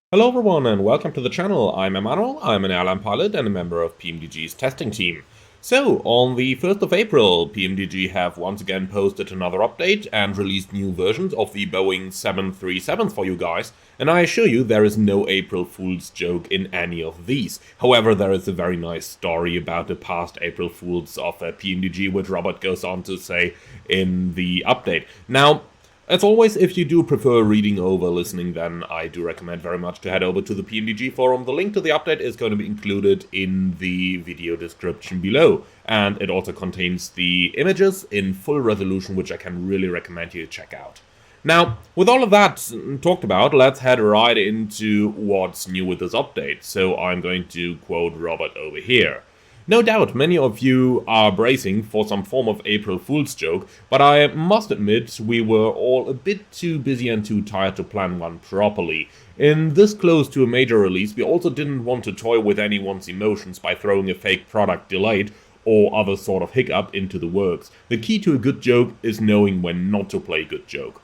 Hello everyone and welcome to the channel. I'm Emmanuel, I'm an airline pilot and a member of PMDG's testing team. So, on the 1st of April, PMDG have once again posted another update and released new versions of the Boeing 737s for you guys, and I assure you there is no April Fool's joke in any of these. However, there is a very nice story about the past April Fools of PMDG, which Robert goes on to say in the update. Now, as always, if you do prefer reading over listening, then I do recommend very much to head over to the PMDG forum. The link to the update is going to be included in the video description below, and it also contains the images in full resolution, which I can really recommend you to check out. Now, with all of that talked about, let's head right into what's new with this update. So I'm going to quote Robert over here. No doubt many of you are bracing for some form of April Fool's joke, but I must admit we were all a bit too busy and too tired to plan one properly. In this close to a major release, we also didn't want to toy with anyone's emotions by throwing a fake product delayed or other sort of hiccup into the works. The key to a good joke is knowing when not to play a good joke.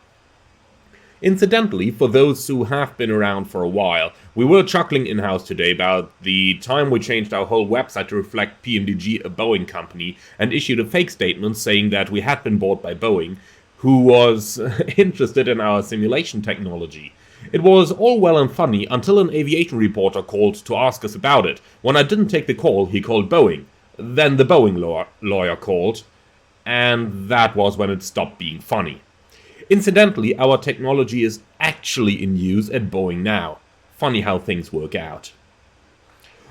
Incidentally, for those who have been around for a while, we were chuckling in-house today about the time we changed our whole website to reflect PMDG, a Boeing company, and issued a fake statement saying that we had been bought by Boeing, who was interested in our simulation technology. It was all well and funny until an aviation reporter called to ask us about it. When I didn't take the call, he called Boeing. Then the Boeing lawyer called, and that was when it stopped being funny. Incidentally, our technology is actually in use at Boeing now. Funny how things work out.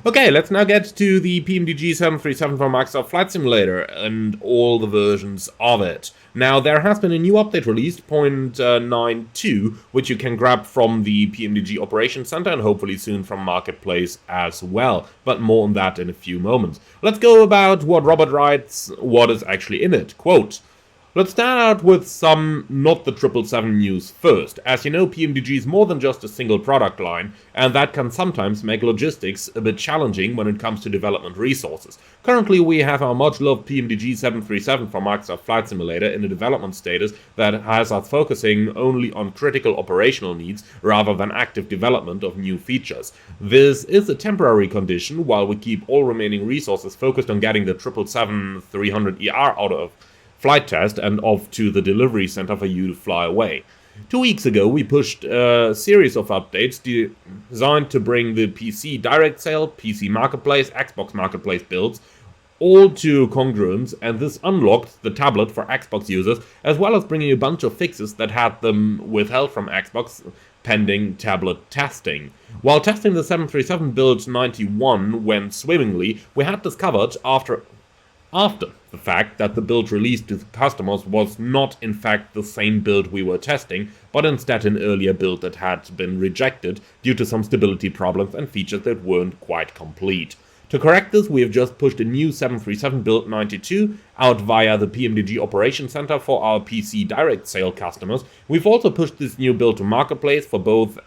Okay, let's now get to the PMDG 737 for Microsoft Flight Simulator and all the versions of it. Now, there has been a new update released, 0.92, which you can grab from the PMDG Operations Center and hopefully soon from Marketplace as well. But more on that in a few moments. Let's go about what Robert writes, what is actually in it. Quote, let's start out with some not the 777 news first. As you know, PMDG is more than just a single product line, and that can sometimes make logistics a bit challenging when it comes to development resources. Currently, we have our much-loved PMDG 737 for Microsoft Flight Simulator in a development status that has us focusing only on critical operational needs rather than active development of new features. This is a temporary condition while we keep all remaining resources focused on getting the 777-300ER out of flight test and off to the delivery center for you to fly away. 2 weeks ago, we pushed a series of updates designed to bring the PC direct sale, PC Marketplace, Xbox Marketplace builds all to congruence, and this unlocked the tablet for Xbox users, as well as bringing a bunch of fixes that had them withheld from Xbox pending tablet testing. While testing the 737 build 91 went swimmingly, we had discovered after the fact that the build released to customers was not in fact the same build we were testing, but instead an earlier build that had been rejected due to some stability problems and features that weren't quite complete. To correct this, we have just pushed a new 737 build 92 out via the PMDG Operations Center for our PC direct sale customers. We've also pushed this new build to Marketplace for both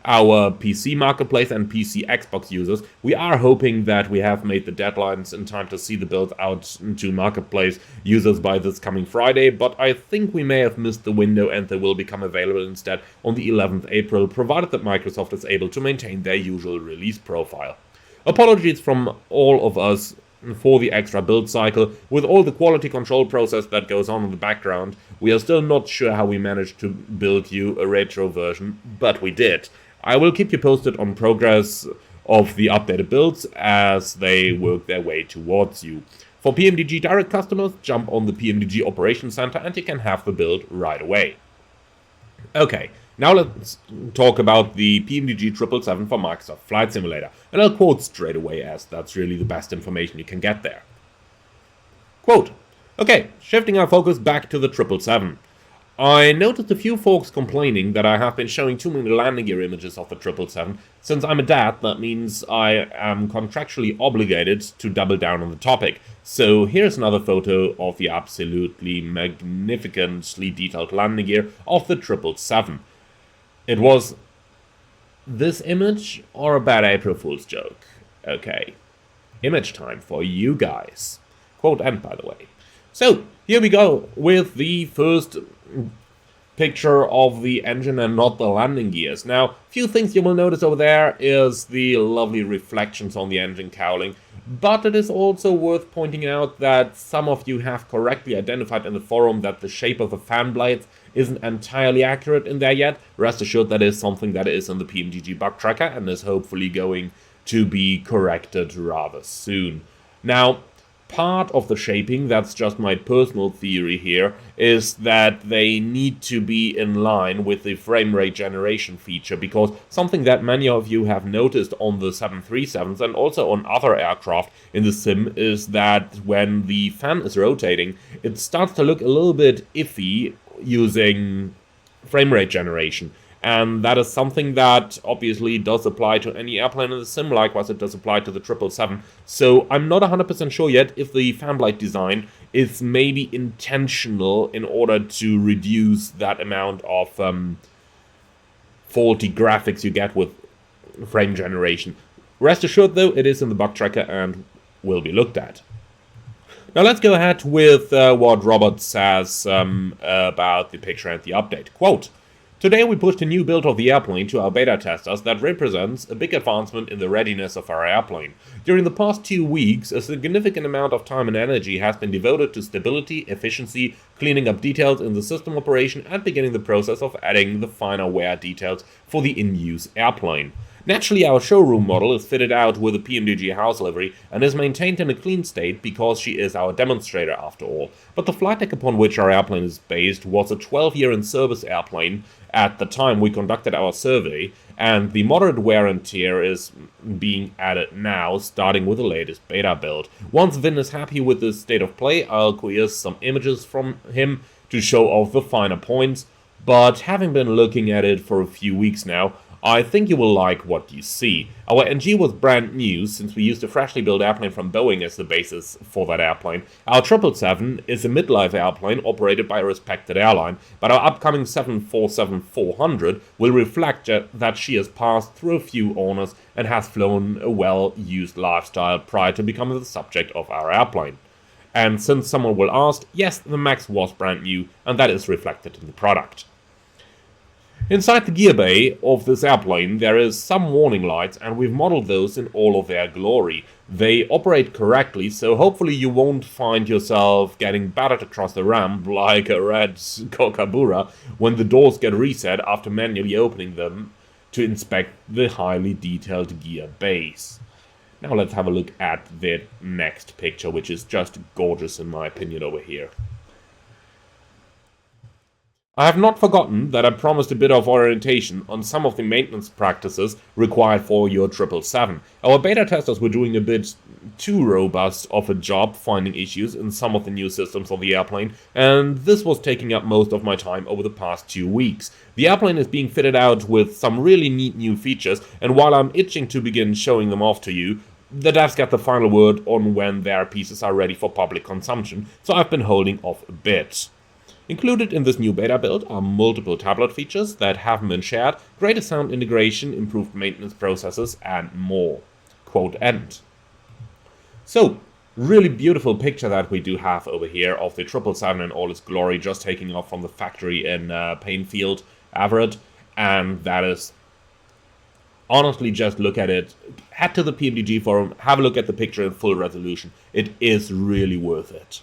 our PC Marketplace and PC Xbox users. We are hoping that we have made the deadlines in time to see the build out to Marketplace users by this coming Friday, but I think we may have missed the window and they will become available instead on the 11th April, provided that Microsoft is able to maintain their usual release profile. Apologies from all of us for the extra build cycle. With all the quality control process that goes on in the background, we are still not sure how we managed to build you a retro version, but we did. I will keep you posted on progress of the updated builds as they work their way towards you. For PMDG direct customers, jump on the PMDG Operations Center and you can have the build right away. Okay, now let's talk about the PMDG 777 for Microsoft Flight Simulator. And I'll quote straight away as that's really the best information you can get there. Quote, okay, shifting our focus back to the 777. I noticed a few folks complaining that I have been showing too many landing gear images of the 777. Since I'm a dad, that means I am contractually obligated to double down on the topic. So here's another photo of the absolutely magnificently detailed landing gear of the 777. It was this image or a bad April Fool's joke? Okay, image time for you guys. Quote end, by the way. So, here we go with the first picture of the engine and not the landing gears. Now, a few things you will notice over there is the lovely reflections on the engine cowling, but it is also worth pointing out that some of you have correctly identified in the forum that the shape of the fan blades isn't entirely accurate in there yet. Rest assured that is something that is in the PMDG bug tracker and is hopefully going to be corrected rather soon. Now, part of the shaping, that's just my personal theory here, is that they need to be in line with the frame rate generation feature, because something that many of you have noticed on the 737s and also on other aircraft in the sim is that when the fan is rotating, it starts to look a little bit iffy using frame rate generation. And that is something that obviously does apply to any airplane in the sim, likewise it does apply to the 777. So I'm not 100% sure yet if the fan blade design is maybe intentional in order to reduce that amount of faulty graphics you get with frame generation. Rest assured though, it is in the bug tracker and will be looked at. Now let's go ahead with what Robert says about the picture and the update. Quote, "Today we pushed a new build of the airplane to our beta testers that represents a big advancement in the readiness of our airplane. During the past 2 weeks, a significant amount of time and energy has been devoted to stability, efficiency, cleaning up details in the system operation, and beginning the process of adding the finer wear details for the in-use airplane. Naturally, our showroom model is fitted out with a PMDG house livery and is maintained in a clean state because she is our demonstrator after all. But the flight deck upon which our airplane is based was a 12-year in-service airplane at the time we conducted our survey, and the moderate wear and tear is being added now, starting with the latest beta build. Once Vin is happy with the state of play, I'll coerce some images from him to show off the finer points, but having been looking at it for a few weeks now, I think you will like what you see. Our NG was brand new, since we used a freshly built airplane from Boeing as the basis for that airplane. Our 777 is a midlife airplane operated by a respected airline, but our upcoming 747-400 will reflect that she has passed through a few owners and has flown a well-used lifestyle prior to becoming the subject of our airplane. And since someone will ask, yes, the Max was brand new, and that is reflected in the product. Inside the gear bay of this airplane there is some warning lights, and we've modeled those in all of their glory. They operate correctly, so hopefully you won't find yourself getting battered across the ramp like a red kookaburra when the doors get reset after manually opening them to inspect the highly detailed gear base. Now let's have a look at the next picture, which is just gorgeous in my opinion over here. I have not forgotten that I promised a bit of orientation on some of the maintenance practices required for your 777. Our beta testers were doing a bit too robust of a job finding issues in some of the new systems of the airplane, and this was taking up most of my time over the past 2 weeks. The airplane is being fitted out with some really neat new features, and while I'm itching to begin showing them off to you, the devs get the final word on when their pieces are ready for public consumption, so I've been holding off a bit. Included in this new beta build are multiple tablet features that haven't been shared, greater sound integration, improved maintenance processes, and more. Quote end. So, really beautiful picture that we do have over here of the 777 in all its glory, just taking off from the factory in Painfield, Everett, and that is, honestly, just look at it. Head to the PMDG forum, have a look at the picture in full resolution. It is really worth it.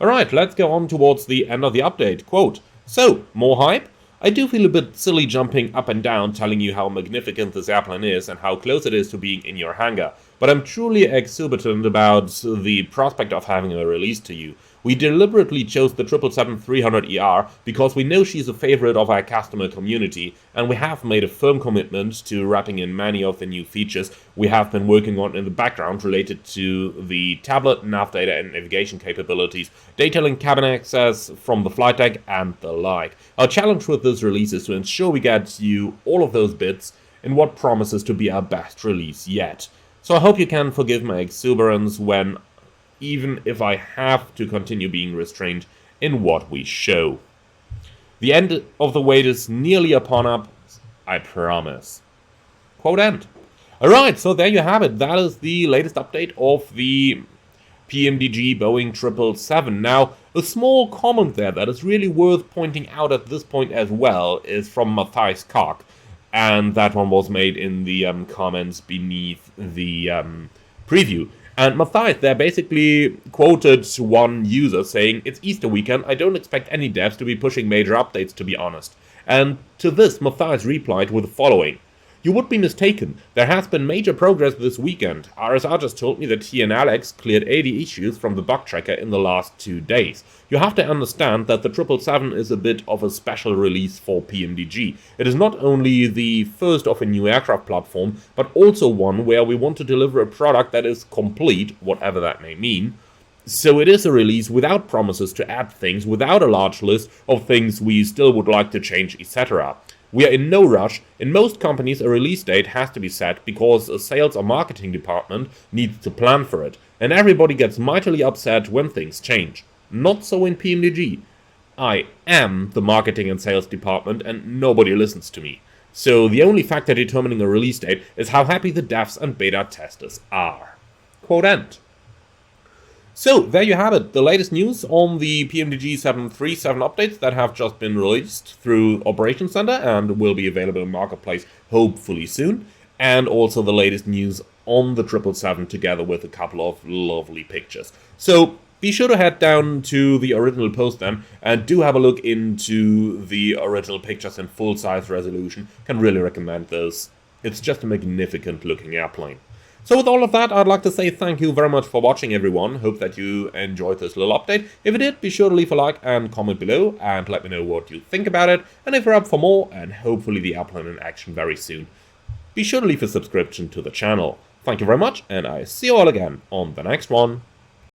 Alright, let's go on towards the end of the update. Quote, "So, more hype? I do feel a bit silly jumping up and down telling you how magnificent this airplane is and how close it is to being in your hangar, but I'm truly exuberant about the prospect of having her released to you. We deliberately chose the 777-300ER because we know she's a favorite of our customer community, and we have made a firm commitment to wrapping in many of the new features we have been working on in the background related to the tablet, nav data and navigation capabilities, detailing cabin access from the flight deck, and the like. Our challenge with this release is to ensure we get you all of those bits in what promises to be our best release yet. So I hope you can forgive my exuberance when even if I have to continue being restrained in what we show. The end of the wait is nearly upon us, I promise." Quote end. Alright, so there you have it. That is the latest update of the PMDG Boeing 777. Now, a small comment there that is really worth pointing out at this point as well is from Matthias Koch, and that one was made in the comments beneath the preview. And Matthias there basically quoted one user saying, "It's Easter weekend, I don't expect any devs to be pushing major updates, to be honest." And to this, Matthias replied with the following: "You would be mistaken. There has been major progress this weekend. RSR just told me that he and Alex cleared 80 issues from the bug tracker in the last 2 days. You have to understand that the 777 is a bit of a special release for PMDG. It is not only the first of a new aircraft platform, but also one where we want to deliver a product that is complete, whatever that may mean. So it is a release without promises to add things, without a large list of things we still would like to change, etc. We are in no rush. In most companies, a release date has to be set because a sales or marketing department needs to plan for it, and everybody gets mightily upset when things change. Not so in PMDG. I am the marketing and sales department, and nobody listens to me. So the only factor determining a release date is how happy the devs and beta testers are." Quote end. So, there you have it, the latest news on the PMDG 737 updates that have just been released through Operations Center and will be available in Marketplace hopefully soon, and also the latest news on the 777 together with a couple of lovely pictures. So, be sure to head down to the original post then, and do have a look into the original pictures in full-size resolution. Can really recommend those. It's just a magnificent looking airplane. So with all of that, I'd like to say thank you very much for watching, everyone. Hope that you enjoyed this little update. If you did, be sure to leave a like and comment below, and let me know what you think about it. And if you're up for more, and hopefully the airplane in action very soon, be sure to leave a subscription to the channel. Thank you very much, and I see you all again on the next one.